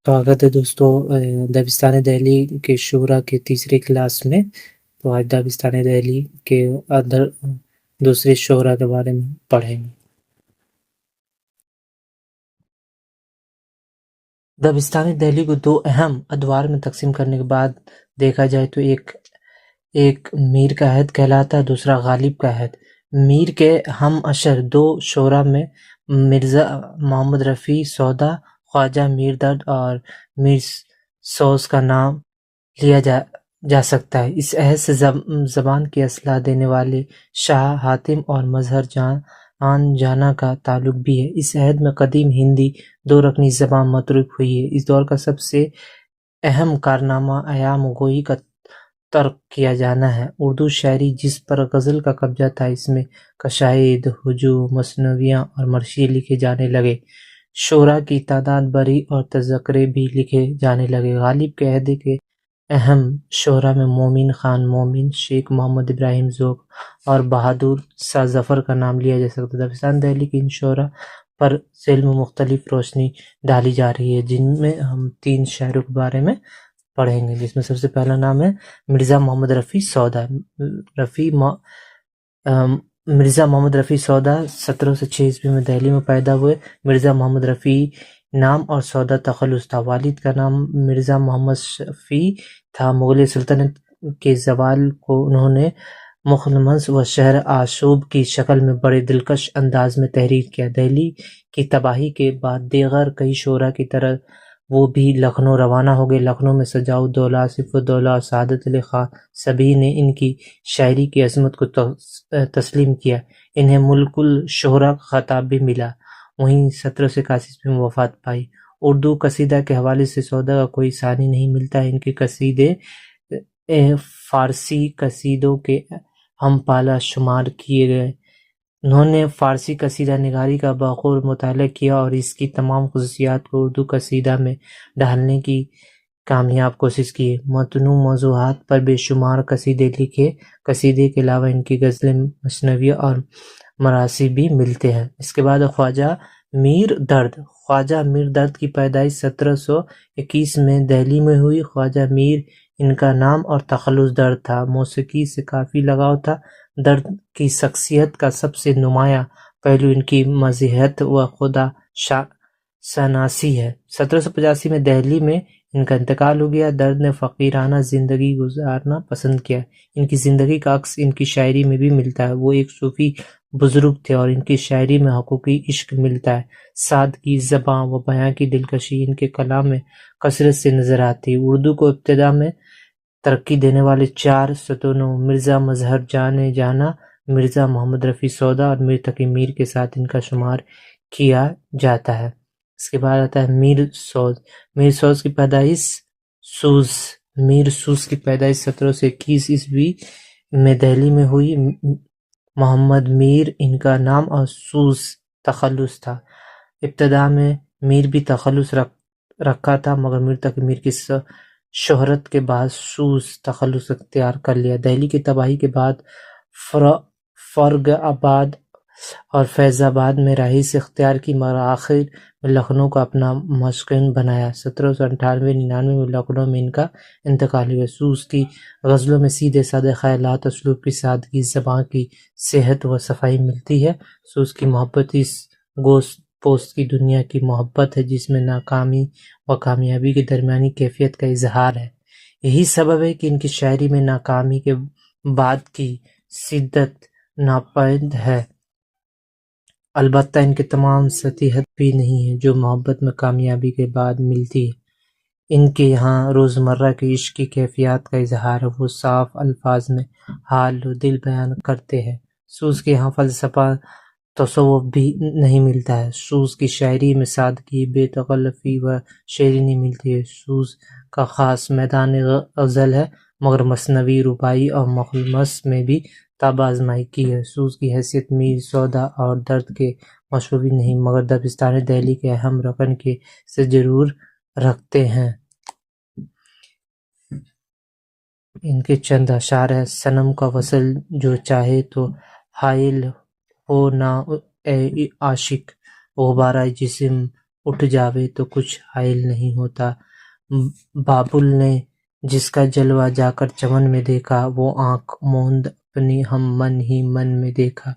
स्वागत है दोस्तों दबिस्तान दहली के शोरा के तीसरे क्लास में। तो आज दबिस्तान दहली के अदर दूसरे शोरा के बारे में पढ़ेंगे। दबिस्तान दहली को दो अहम अदवार में तकसीम करने के बाद देखा जाए तो एक मीर का अहद कहलाता है, दूसरा गालिब का अहद। मीर के हम अशर दो शोरा में मिर्ज़ा मोहम्मद रफ़ी सौदा, ख्वाजा मीर दर्द और मीर सौस का नाम लिया जा सकता है। इस अहद से ज़बान की असलाह देने वाले शाह हातिम और मजहर जाना का ताल्लुक भी है। इस अहद में कदीम हिंदी दो रकनी ज़बान मतरूक हुई है। इस दौर का सबसे अहम कारनामा अयाम गोई का तर्क किया जाना है। उर्दू शायरी जिस पर गज़ल का कब्जा था, इसमें कशाइद, हुजूम, मसनवियाँ और मर्शिए लिखे जाने लगे। शोरा की तादाद बढ़ी और तज़किरे भी लिखे जाने लगे। गालिब के अहदे के अहम शोरा में मोमिन खान मोमिन, शेख मोहम्मद इब्राहिम ज़ोक और बहादुर शाह ज़फ़र का नाम लिया जा सकता है। दबिस्तान दहली की इन शोरा पर ज़िल में मुख्तलिफ रोशनी डाली जा रही है, जिनमें हम 3 शायरों के बारे में पढ़ेंगे, जिसमें सबसे पहला नाम है मिर्ज़ा मोहम्मद रफ़ी सौदा। मिर्ज़ा मोहम्मद रफ़ी सौदा 1706 ईस्वी में दिल्ली में पैदा हुए। मिर्ज़ा मोहम्मद रफ़ी नाम और सौदा तखल्लुस था। वालिद का नाम मिर्ज़ा मोहम्मद शफ़ी था। मुग़ल सल्तनत के ज़वाल को उन्होंने मुखलमस व शहर आशूब की शक्ल में बड़े दिलकश अंदाज में तहरीर किया। दिल्ली की तबाही के बाद दीगर कई शोरा की तरह वो भी लखनऊ रवाना हो गए। लखनऊ में सजाउद्दौला, आसिफउद्दौला और सआदत अली खां सभी ने इनकी शायरी की अज़मत को तस्लीम किया। इन्हें मुल्कुल शोहरा का खिताब भी मिला। वहीं 1781 ईस्वी में वफ़ात पाई। उर्दू कसीदा के हवाले से सौदा का कोई सानी नहीं मिलता है। इनके कसीदे फ़ारसी कसीदों के हम पाला शुमार किए गए। उन्होंने फ़ारसी कसीदा निगारी का बखूबी मुताला किया और इसकी तमाम खुसूसियात को उर्दू कसीदा में ढालने की कामयाब कोशिश की। मतनू मौज़ूआत पर बेशुमार कसीदे लिखे। कसीदे के अलावा इनकी गज़लें, मसनवियाँ और मरासी भी मिलते हैं। इसके बाद ख्वाजा मीर दर्द। ख्वाजा मीर दर्द की पैदाइश 1721 में दिल्ली में हुई। ख्वाजा मीर इनका नाम और तखल्लुस दर्द था। मौसीकी से काफ़ी लगाव था। दर्द की शख्सियत का सबसे नुमायाँ पहलू इनकी मज़ीहत व खुदा शनासी है। 1785 में दिल्ली में इनका इंतकाल हो गया। दर्द ने फ़कीराना ज़िंदगी गुजारना पसंद किया। इनकी ज़िंदगी का अक्स इनकी शायरी में भी मिलता है। वो एक सूफ़ी बुज़ुर्ग थे और इनकी शायरी में हक़ूक़ी इश्क मिलता है। सादगी, ज़बां व बयां की दिलकशी इनके कलाम में कसरत से नज़र आती है। उर्दू को इब्तिदा में तरक्की देने वाले 4 सतूनों मिर्ज़ा मजहर जाना, मिर्ज़ा मोहम्मद रफ़ी सौदा और मीर तकी मीर के साथ इनका शुमार किया जाता है। इसके बाद आता है मीर सौद। मीर सौद की पैदाइश मीर सूस की पैदाइश 1721 ईस्वी में दिल्ली में हुई। मोहम्मद मीर इनका नाम और सूस तखल्लुस था। इब्तिदा में मीर भी तखल्लुस रखा था, मगर मीर तकी मीर की शोहरत के बाद सूस तखल्लुस इख्तियार कर लिया। दिल्ली की तबाही के बाद फर्रुखाबाद और फैज़ाबाद में रहाइश इख्तियार की, मगर आखिर में लखनऊ को अपना मस्कन बनाया। 1798-99 में लखनऊ में इनका इंतकाल हुआ। सूस की गज़लों में सीधे साधे ख़यालात, उसलूब की सादगी, ज़बां की सेहत व सफ़ाई मिलती है। सूस की मोहब्बत इस गोश्त पोस्ट की दुनिया की मोहब्बत है, जिसमें नाकामी व कामयाबी के दरमियानी कैफियत का इजहार है। यही सबब है कि इनकी शायरी में नाकामी के बाद की शिद्दत नापैद है। अलबत्ता इनके तमाम सतीहत भी नहीं है जो मोहब्बत में कामयाबी के बाद मिलती है। इनके यहाँ रोज़मर्रा के इश्क की कैफियत का इजहार है। वो साफ अल्फाज में हाल व दिल बयान करते हैं। सूस के यहाँ फ़लसफ़ा तसव्वुफ़ भी नहीं मिलता है। सूस की शायरी में सादगी, बेतकल्लुफ़ी व शेरीनी मिलती है। सूस का ख़ास मैदान ग़ज़ल है, मगर मसनवी, रुबाई और मुखलमस में भी ताब आज़माई की है। सूस की हैसियत मीर सौदा और दर्द के मशहूर नहीं, मगर दबिस्तान दहली के अहम रकन के से ज़रूर रखते हैं। इनके चंद अशार है। सनम का वसल जो चाहे तो हाइल हो ना ए आशिक, गुबारा जिस्म اٹھ جاوے تو کچھ حائل نہیں ہوتا۔ بابل نے جس کا جلوہ جا کر چمن میں دیکھا، وہ آنکھ موند اپنی ہم من ہی من میں دیکھا۔